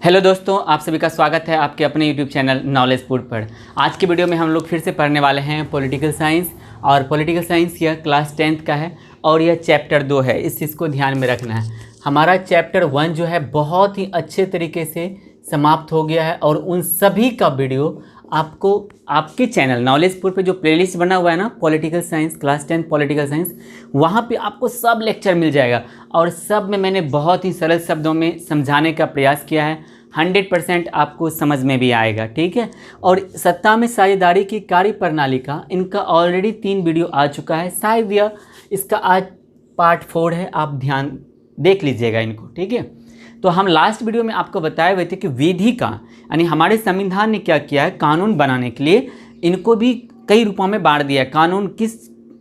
Hello दोस्तों, आप सभी का स्वागत है आपके अपने यूट्यूब चैनल नॉलेज फूड पर। आज की वीडियो में हम लोग फिर से पढ़ने वाले हैं पॉलिटिकल साइंस। और पॉलिटिकल साइंस यह क्लास 10th का है और यह चैप्टर 2 है। इस चीज़ को ध्यान में रखना है। हमारा चैप्टर 1 जो है बहुत ही अच्छे तरीके से समाप्त हो गया है और उन सभी का वीडियो आपको आपके चैनल नॉलेज फूड पे जो प्लेलिस्ट बना हुआ है ना, political science class 10 political science, वहाँ पे आपको सब लेक्चर मिल जाएगा। और सब में मैंने बहुत ही सरल शब्दों में समझाने का प्रयास किया है। 100% आपको समझ में भी आएगा, ठीक है। और सत्ता में साझेदारी की कार्य प्रणाली का इनका ऑलरेडी 3 वीडियो आ चुका है। शायद यह इसका आज पार्ट 4 है, आप ध्यान देख लीजिएगा इनको, ठीक है। तो हम लास्ट वीडियो में आपको बताए हुए थे कि विधि का यानी हमारे संविधान ने क्या किया है, कानून बनाने के लिए इनको भी कई रूपों में बांट दिया है। कानून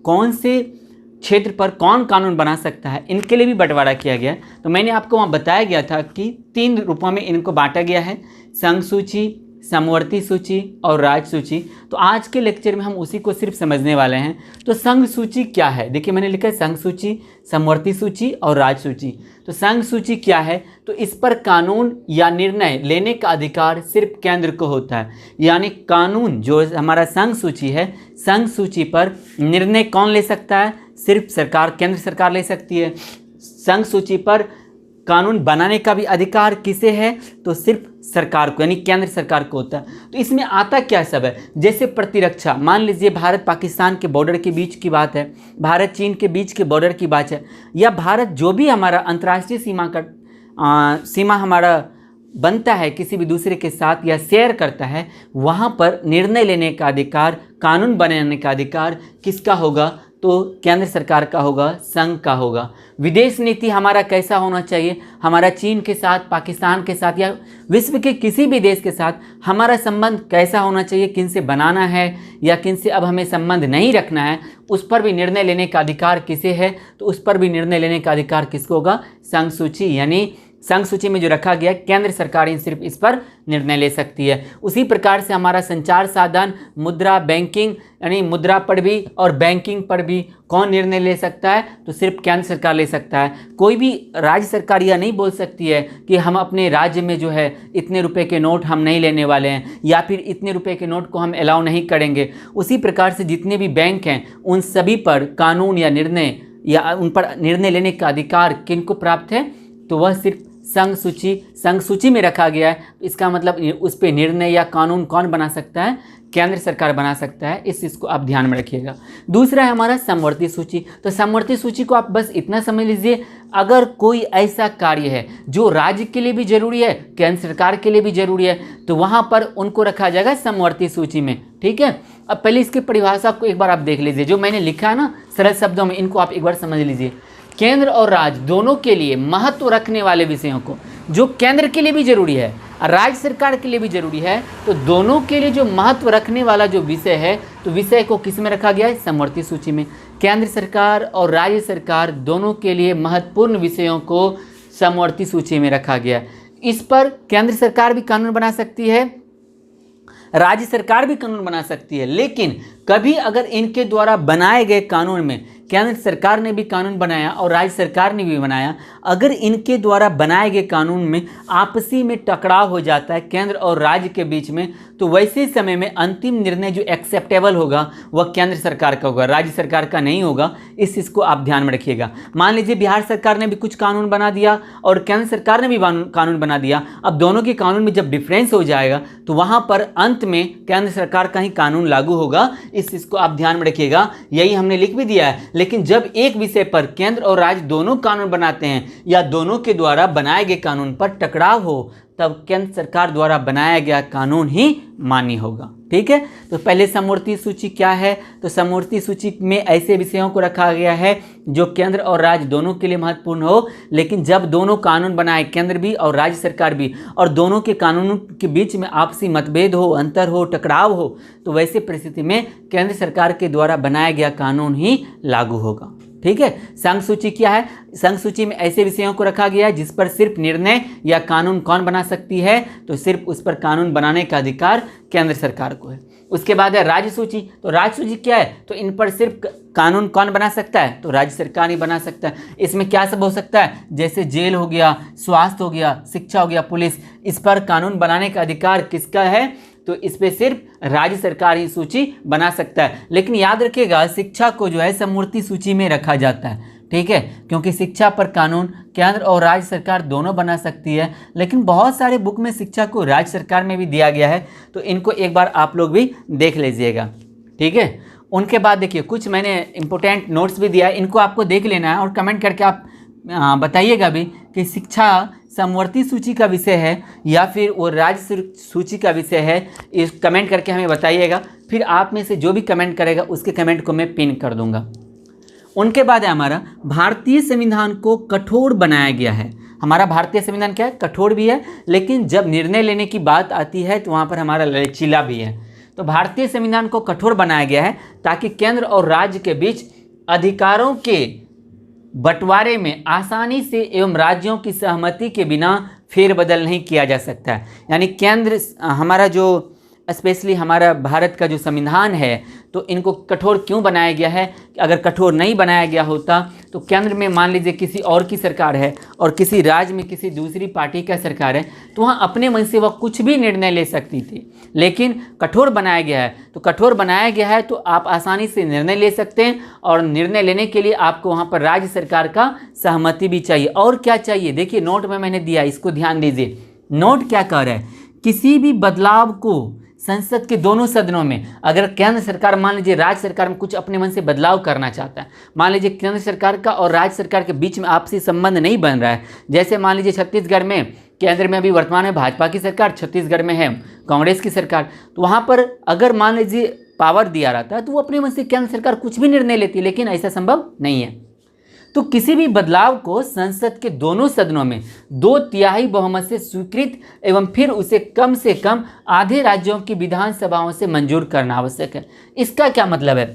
कौन से क्षेत्र पर कौन कानून बना सकता है, इनके लिए भी बंटवारा किया गया। तो मैंने आपको वहाँ बताया गया था कि 3 रूपों में इनको बांटा गया है, संघ सूची, समवर्ती सूची और राज सूची। तो आज के लेक्चर में हम उसी को सिर्फ समझने वाले हैं। तो संघ सूची क्या है, देखिए मैंने लिखा है संघ सूची, समवर्ती सूची और राज सूची। तो संघ सूची क्या है, तो इस पर कानून या निर्णय लेने का अधिकार सिर्फ केंद्र को होता है। यानी कानून जो हमारा संघ सूची है, संघ सूची पर निर्णय कौन ले सकता है, सिर्फ सरकार, केंद्र सरकार ले सकती है। संघ सूची पर कानून बनाने का भी अधिकार किसे है, तो सिर्फ सरकार को यानी केंद्र सरकार को होता है। तो इसमें आता क्या सब है, जैसे प्रतिरक्षा, मान लीजिए भारत पाकिस्तान के बॉर्डर के बीच की बात है, भारत चीन के बीच के बॉर्डर की बात है, या भारत जो भी हमारा अंतर्राष्ट्रीय सीमा हमारा बनता है किसी भी दूसरे के साथ या शेयर करता है, वहाँ पर निर्णय लेने का अधिकार, कानून बनाने का अधिकार किसका होगा, तो केंद्र सरकार का होगा, संघ का होगा। विदेश नीति हमारा कैसा होना चाहिए, हमारा चीन के साथ, पाकिस्तान के साथ या विश्व के किसी भी देश के साथ हमारा संबंध कैसा होना चाहिए, किन से बनाना है या किन से अब हमें संबंध नहीं रखना है, उस पर भी निर्णय लेने का अधिकार किसे है, तो उस पर भी निर्णय लेने का अधिकार किसको होगा, संघ सूची। यानी संघ सूची में जो रखा गया केंद्र सरकार ही सिर्फ इस पर निर्णय ले सकती है। उसी प्रकार से हमारा संचार साधन, मुद्रा, बैंकिंग यानी मुद्रा पर भी और बैंकिंग पर भी कौन निर्णय ले सकता है, तो सिर्फ केंद्र सरकार ले सकता है। कोई भी राज्य सरकार यह नहीं बोल सकती है कि हम अपने राज्य में जो है इतने रुपए के नोट हम नहीं लेने वाले हैं या फिर इतने रुपए के नोट को हम अलाउ नहीं करेंगे। उसी प्रकार से जितने भी बैंक हैं उन सभी पर कानून या निर्णय या उन पर निर्णय लेने का अधिकार किनको प्राप्त है, तो वह सिर्फ संघ सूची में रखा गया है। इसका मतलब उस पर निर्णय या कानून कौन बना सकता है, केंद्र सरकार बना सकता है। इस चीज़ को आप ध्यान में रखिएगा। दूसरा है हमारा समवर्ती सूची। तो समवर्ती सूची को आप बस इतना समझ लीजिए, अगर कोई ऐसा कार्य है जो राज्य के लिए भी जरूरी है, केंद्र सरकार के लिए भी जरूरी है, तो वहाँ पर उनको रखा जाएगा समवर्ती सूची में, ठीक है। अब पहले इसकी परिभाषा को एक बार आप देख लीजिए, जो मैंने लिखा है ना सरल शब्दों में, इनको आप एक बार समझ लीजिए। केंद्र और राज्य दोनों के लिए महत्व रखने वाले विषयों को, जो केंद्र के लिए भी जरूरी है और राज्य सरकार के लिए भी जरूरी है, तो दोनों के लिए जो महत्व रखने वाला जो विषय है, तो विषय को किस में रखा गया है, समवर्ती सूची में। केंद्र सरकार और राज्य सरकार दोनों के लिए महत्वपूर्ण विषयों को समवर्ती सूची में रखा गया। इस पर केंद्र सरकार भी कानून बना सकती है, राज्य सरकार भी कानून बना सकती है। लेकिन कभी अगर इनके द्वारा बनाए गए कानून में केंद्र सरकार ने भी कानून बनाया और राज्य सरकार ने भी बनाया, अगर इनके द्वारा बनाए गए कानून में आपसी में टकराव हो जाता है केंद्र और राज्य के बीच में, तो वैसे समय में अंतिम निर्णय जो एक्सेप्टेबल होगा वह केंद्र सरकार का होगा, राज्य सरकार का नहीं होगा। इस चीज़ को आप ध्यान में रखिएगा। मान लीजिए बिहार सरकार ने भी कुछ कानून बना दिया और केंद्र सरकार ने भी कानून बना दिया। अब दोनों के कानून में जब डिफरेंस हो जाएगा तो वहाँ पर अंत में केंद्र सरकार का ही कानून लागू होगा। इस चीज़ को आप ध्यान में रखिएगा। यही हमने लिख भी दिया है। लेकिन जब एक विषय पर केंद्र और राज्य दोनों कानून बनाते हैं या दोनों के द्वारा बनाए गए कानून पर टकराव हो, तब केंद्र सरकार द्वारा बनाया गया कानून ही मान्य होगा, ठीक है। तो पहले समवर्ती सूची क्या है, तो समवर्ती सूची में ऐसे विषयों को रखा गया है जो केंद्र और राज्य दोनों के लिए महत्वपूर्ण हो, लेकिन जब दोनों कानून बनाए, केंद्र भी और राज्य सरकार भी, और दोनों के कानूनों के बीच में आपसी मतभेद हो, अंतर हो, टकराव हो, तो वैसे परिस्थिति में केंद्र सरकार के द्वारा बनाया गया कानून ही लागू होगा, ठीक है। संघ सूची क्या है, संघ सूची में ऐसे विषयों को रखा गया है जिस पर सिर्फ निर्णय या कानून कौन बना सकती है, तो सिर्फ उस पर कानून बनाने का अधिकार केंद्र सरकार को है। उसके बाद है राज्य सूची। तो राज्य सूची क्या है, तो इन पर सिर्फ कानून कौन बना सकता है, तो राज्य सरकार ही बना सकता है। इसमें क्या सब हो सकता है, जैसे जेल हो गया, स्वास्थ्य हो गया, शिक्षा हो गया, पुलिस, इस पर कानून बनाने का अधिकार किसका है, तो इस पे सिर्फ राज्य सरकार ही सूची बना सकता है। लेकिन याद रखिएगा शिक्षा को जो है समवर्ती सूची में रखा जाता है, ठीक है, क्योंकि शिक्षा पर कानून केंद्र और राज्य सरकार दोनों बना सकती है। लेकिन बहुत सारे बुक में शिक्षा को राज्य सरकार में भी दिया गया है, तो इनको एक बार आप लोग भी देख लीजिएगा, ठीक है। उनके बाद देखिए कुछ मैंने इंपॉर्टेंट नोट्स भी दिया है, इनको आपको देख लेना है और कमेंट करके आप बताइएगा भी कि शिक्षा समवर्ती सूची का विषय है या फिर वो राज्य सूची का विषय है। इस कमेंट करके हमें बताइएगा, फिर आप में से जो भी कमेंट करेगा उसके कमेंट को मैं पिन कर दूंगा। उनके बाद है हमारा भारतीय संविधान को कठोर बनाया गया है। हमारा भारतीय संविधान क्या है, कठोर भी है, लेकिन जब निर्णय लेने की बात आती है तो वहाँ पर हमारा लचीला भी है। तो भारतीय संविधान को कठोर बनाया गया है ताकि केंद्र और राज्य के बीच अधिकारों के बंटवारे में आसानी से एवं राज्यों की सहमति के बिना फेरबदल नहीं किया जा सकता है। यानी केंद्र हमारा जो स्पेशली हमारा भारत का जो संविधान है, तो इनको कठोर क्यों बनाया गया है, अगर कठोर नहीं बनाया गया होता तो केंद्र में मान लीजिए किसी और की सरकार है और किसी राज्य में किसी दूसरी पार्टी का सरकार है, तो वहाँ अपने मन से वह कुछ भी निर्णय ले सकती थी। लेकिन कठोर बनाया गया है, तो कठोर बनाया गया है तो आप आसानी से निर्णय ले सकते हैं, और निर्णय लेने के लिए आपको वहाँ पर राज्य सरकार का सहमति भी चाहिए। और क्या चाहिए, देखिए नोट में मैंने दिया, इसको ध्यान दीजिए। नोट क्या कह रहा है, किसी भी बदलाव को संसद के दोनों सदनों में, अगर केंद्र सरकार मान लीजिए राज्य सरकार में कुछ अपने मन से बदलाव करना चाहता है, मान लीजिए केंद्र सरकार का और राज्य सरकार के बीच में आपसी संबंध नहीं बन रहा है, जैसे मान लीजिए छत्तीसगढ़ में केंद्र में अभी वर्तमान में भाजपा की सरकार, छत्तीसगढ़ में है कांग्रेस की सरकार, तो वहाँ पर अगर मान लीजिए पावर दिया रहता है तो वो अपने मन से केंद्र सरकार कुछ भी निर्णय लेती है, लेकिन ऐसा संभव नहीं है। तो किसी भी बदलाव को संसद के दोनों सदनों में 2/3 बहुमत से स्वीकृत एवं फिर उसे कम से कम आधे राज्यों की विधानसभाओं से मंजूर करना आवश्यक है। इसका क्या मतलब है,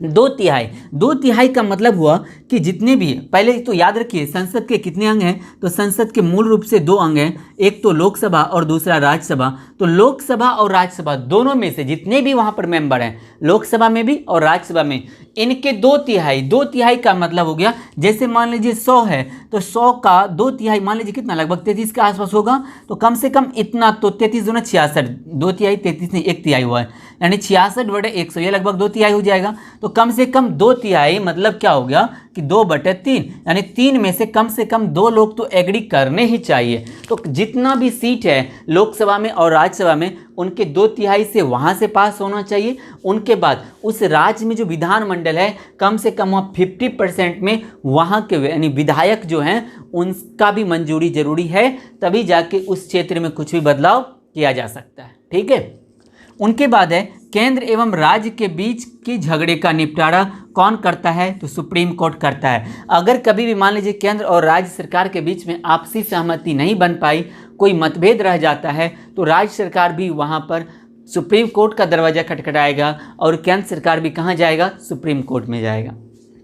2/3 का मतलब हुआ कि जितने भी, पहले तो याद रखिए संसद के कितने अंग हैं, तो संसद के मूल रूप से 2 अंग हैं, एक तो लोकसभा और दूसरा राज्यसभा। तो लोकसभा और राज्यसभा दोनों में से जितने भी वहाँ पर मेंबर हैं, लोकसभा में भी और राज्यसभा में, इनके 2/3 का मतलब हो गया, जैसे मान लीजिए 100 है तो 100 का 2/3 मान लीजिए कितना, लगभग 33 के आसपास होगा, तो कम से कम इतना, तो 33 दूना 66, 2/3 33 नहीं 1/3 हुआ है, यानी 66/100, ये लगभग 2/3 हो जाएगा। तो कम से कम 2/3 मतलब क्या हो गया कि 2/3, यानी 3 में से कम 2 लोग तो एग्री करने ही चाहिए। तो जितना भी सीट है लोकसभा में और राज्यसभा में, उनके 2/3 से वहाँ से पास होना चाहिए। उनके बाद उस राज्य में जो विधानमंडल है, कम से कम वहाँ 50% में वहाँ के यानी विधायक जो हैं उनका भी मंजूरी जरूरी है, तभी जाके उस क्षेत्र में कुछ भी बदलाव किया जा सकता है, ठीक है। उनके बाद है केंद्र एवं राज्य के बीच के झगड़े का निपटारा कौन करता है, तो सुप्रीम कोर्ट करता है। अगर कभी भी मान लीजिए केंद्र और राज्य सरकार के बीच में आपसी सहमति नहीं बन पाई, कोई मतभेद रह जाता है, तो राज्य सरकार भी वहाँ पर सुप्रीम कोर्ट का दरवाज़ा खटखटाएगा और केंद्र सरकार भी कहाँ जाएगा, सुप्रीम कोर्ट में जाएगा,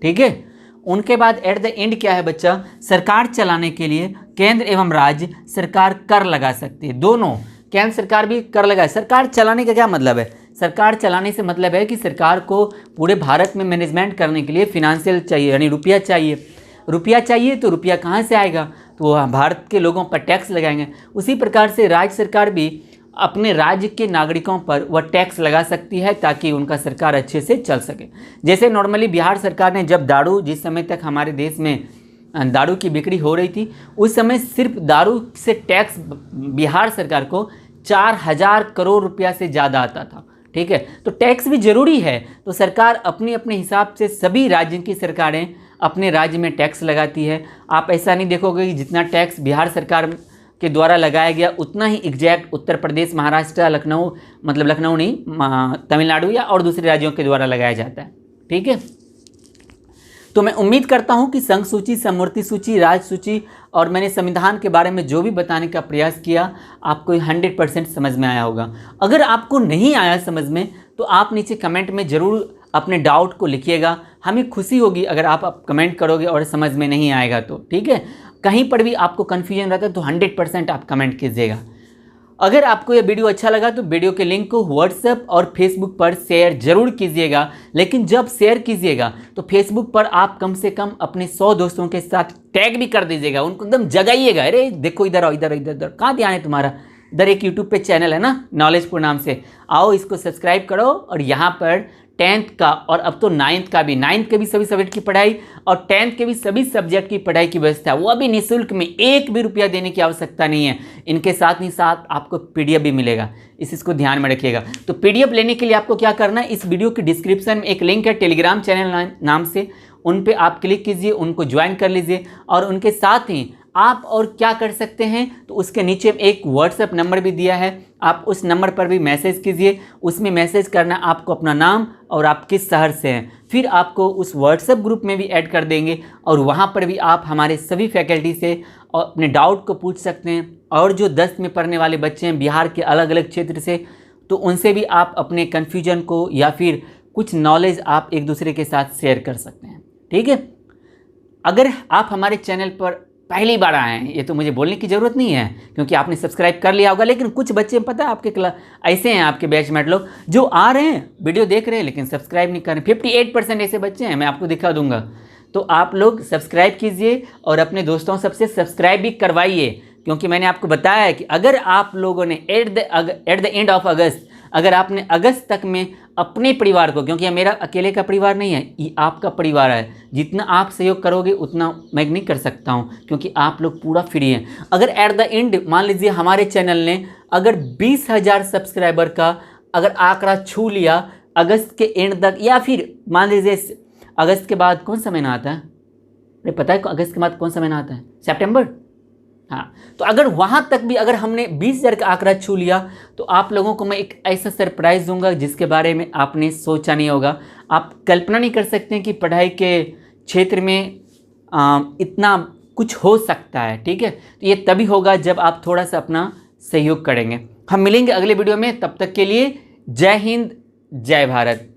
ठीक है। उनके बाद एट द एंड क्या है बच्चा, सरकार चलाने के लिए केंद्र एवं राज्य सरकार कर लगा सकती है। दोनों, केंद्र सरकार भी कर लगाए। सरकार चलाने का क्या मतलब है, सरकार चलाने से मतलब है कि सरकार को पूरे भारत में मैनेजमेंट करने के लिए फिनेंशियल चाहिए, यानी रुपया चाहिए। रुपया चाहिए तो रुपया कहाँ से आएगा, तो वो भारत के लोगों पर टैक्स लगाएंगे। उसी प्रकार से राज्य सरकार भी अपने राज्य के नागरिकों पर वह टैक्स लगा सकती है ताकि उनका सरकार अच्छे से चल सके। जैसे नॉर्मली बिहार सरकार ने जब दारू, जिस समय तक हमारे देश में दारू की बिक्री हो रही थी, उस समय सिर्फ दारू से टैक्स बिहार सरकार को 4000 करोड़ रुपया से ज़्यादा आता था, ठीक है। तो टैक्स भी ज़रूरी है, तो सरकार अपने अपने हिसाब से, सभी राज्यों की सरकारें अपने राज्य में टैक्स लगाती है। आप ऐसा नहीं देखोगे कि जितना टैक्स बिहार सरकार के द्वारा लगाया गया उतना ही एग्जैक्ट उत्तर प्रदेश, महाराष्ट्र, लखनऊ, मतलब लखनऊ नहीं, तमिलनाडु या और दूसरे राज्यों के द्वारा लगाया जाता है, ठीक है। तो मैं उम्मीद करता हूं कि संघ सूची, समवर्ती सूची, राज्य सूची और मैंने संविधान के बारे में जो भी बताने का प्रयास किया आपको 100% समझ में आया होगा। अगर आपको नहीं आया समझ में तो आप नीचे कमेंट में ज़रूर अपने डाउट को लिखिएगा। हमें खुशी होगी अगर आप कमेंट करोगे और समझ में नहीं आएगा तो, ठीक है। कहीं पर भी आपको कन्फ्यूजन रहता है तो 100% आप कमेंट कीजिएगा। अगर आपको यह वीडियो अच्छा लगा तो वीडियो के लिंक को व्हाट्सएप और फेसबुक पर शेयर जरूर कीजिएगा, लेकिन जब शेयर कीजिएगा तो फेसबुक पर आप कम से कम अपने 100 दोस्तों के साथ टैग भी कर दीजिएगा, उनको एकदम जगाइएगा, अरे देखो इधर आओ, इधर इधर इधर, कहाँ ध्यान है तुम्हारा। इधर एक यूट्यूब पे चैनल है ना नॉलेजपुर नाम से, आओ इसको सब्सक्राइब करो। और यहाँ पर 10th का और अब तो 9th का भी, 9th के भी सभी सब्जेक्ट की पढ़ाई और 10th के भी सभी सब्जेक्ट की पढ़ाई की व्यवस्था है, वो अभी निःशुल्क में, एक भी रुपया देने की आवश्यकता नहीं है। इनके साथ ही साथ आपको PDF भी मिलेगा, इसको ध्यान में रखिएगा। तो PDF लेने के लिए आपको क्या करना है, इस वीडियो की डिस्क्रिप्शन में एक लिंक है टेलीग्राम चैनल नाम से, उन पे आप क्लिक कीजिए, उनको ज्वाइन कर लीजिए। और उनके साथ ही आप और क्या कर सकते हैं, तो उसके नीचे एक व्हाट्सएप नंबर भी दिया है, आप उस नंबर पर भी मैसेज कीजिए। उसमें मैसेज करना आपको अपना नाम और आप किस शहर से हैं, फिर आपको उस व्हाट्सएप ग्रुप में भी ऐड कर देंगे और वहाँ पर भी आप हमारे सभी फैकल्टी से अपने डाउट को पूछ सकते हैं। और जो 10th में पढ़ने वाले बच्चे हैं बिहार के अलग अलग क्षेत्र से, तो उनसे भी आप अपने कन्फ्यूजन को या फिर कुछ नॉलेज आप एक दूसरे के साथ शेयर कर सकते हैं। ठीक है, अगर आप हमारे चैनल पर पहली बार आए हैं, ये तो मुझे बोलने की ज़रूरत नहीं है क्योंकि आपने सब्सक्राइब कर लिया होगा, लेकिन कुछ बच्चे पता है आपके ऐसे हैं, आपके बैचमेट लोग जो आ रहे हैं वीडियो देख रहे हैं लेकिन सब्सक्राइब नहीं कर रहे। 58% ऐसे बच्चे हैं, मैं आपको दिखा दूंगा। तो आप लोग सब्सक्राइब कीजिए और अपने दोस्तों सबसे सब्सक्राइब भी करवाइए, क्योंकि मैंने आपको बताया है कि अगर आप लोगों ने एट द एंड ऑफ अगस्त, अगर आपने अगस्त तक में अपने परिवार को, क्योंकि यह मेरा अकेले का परिवार नहीं है, ये आपका परिवार है, जितना आप सहयोग करोगे उतना मैं नहीं कर सकता हूं, क्योंकि आप लोग पूरा फ्री हैं। अगर एट द एंड मान लीजिए हमारे चैनल ने अगर 20,000 सब्सक्राइबर का अगर आंकड़ा छू लिया अगस्त के एंड तक, या फिर मान लीजिए अगस्त के बाद कौन सा महीना आता है, अरे पता है अगस्त के बाद कौन सा महीना आता है, सितंबर। हाँ, तो अगर वहाँ तक भी अगर हमने 20,000 का आंकड़ा छू लिया तो आप लोगों को मैं एक ऐसा सरप्राइज़ दूंगा जिसके बारे में आपने सोचा नहीं होगा। आप कल्पना नहीं कर सकते हैं कि पढ़ाई के क्षेत्र में इतना कुछ हो सकता है। ठीक है, तो ये तभी होगा जब आप थोड़ा सा अपना सहयोग करेंगे। हम मिलेंगे अगले वीडियो में, तब तक के लिए जय हिंद, जय भारत।